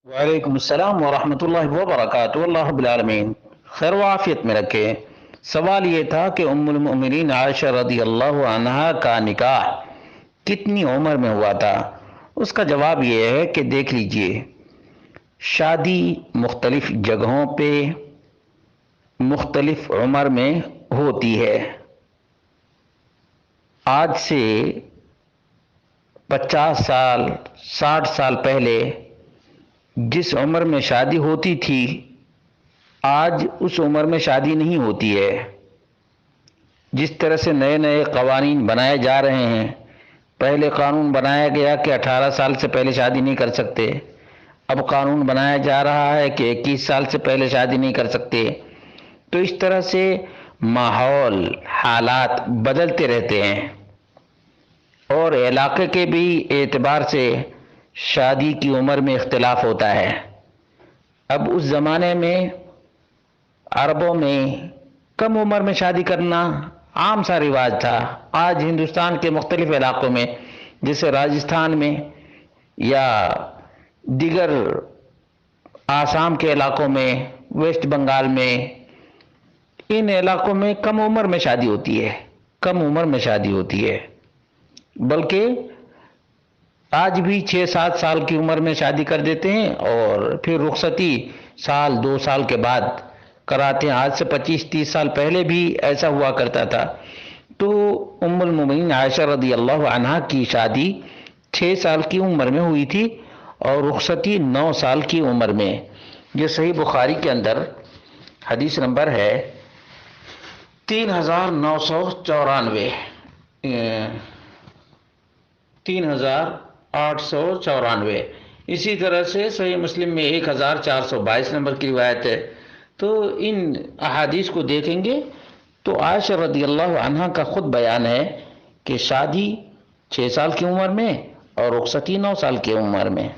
وعلیکم السلام ورحمۃ اللہ وبرکاتہ۔ اللہ رب العالمین خیر و عافیت میں رکھے۔ سوال یہ تھا کہ ام المؤمنین عائشہ رضی اللہ عنہا کا نکاح کتنی عمر میں ہوا تھا؟ اس کا جواب یہ ہے کہ دیکھ لیجئے، شادی مختلف جگہوں پہ مختلف عمر میں ہوتی ہے۔ آج سے 50 سال 60 سال پہلے جس عمر میں شادی ہوتی تھی، آج اس عمر میں شادی نہیں ہوتی ہے۔ جس طرح سے نئے نئے قوانین بنائے جا رہے ہیں، پہلے قانون بنایا گیا کہ 18 سال سے پہلے شادی نہیں کر سکتے، اب قانون بنایا جا رہا ہے کہ 21 سال سے پہلے شادی نہیں کر سکتے۔ تو اس طرح سے ماحول، حالات بدلتے رہتے ہیں، اور علاقے کے بھی اعتبار سے شادی کی عمر میں اختلاف ہوتا ہے۔ اب اس زمانے میں عربوں میں کم عمر میں شادی کرنا عام سا رواج تھا۔ آج ہندوستان کے مختلف علاقوں میں، جیسے راجستھان میں یا دیگر آسام کے علاقوں میں، ویسٹ بنگال میں، ان علاقوں میں کم عمر میں شادی ہوتی ہے، کم عمر میں شادی ہوتی ہے۔ بلکہ آج بھی 6-7 سال کی عمر میں شادی کر دیتے ہیں، اور پھر رخصتی 1-2 سال کے بعد کراتے ہیں۔ آج سے 25-30 سال پہلے بھی ایسا ہوا کرتا تھا۔ تو ام المومنین عائشہ رضی اللہ عنہا کی شادی 6 سال کی عمر میں ہوئی تھی، اور رخصتی 9 سال کی عمر میں۔ یہ صحیح بخاری کے اندر حدیث نمبر ہے 3994، 3894۔ اسی طرح سے صحیح مسلم میں 1422 نمبر کی روایت ہے۔ تو ان احادیث کو دیکھیں گے تو عائشہ رضی اللہ عنہا کا خود بیان ہے کہ شادی 6 سال کی عمر میں اور رخصتی 9 سال کی عمر میں۔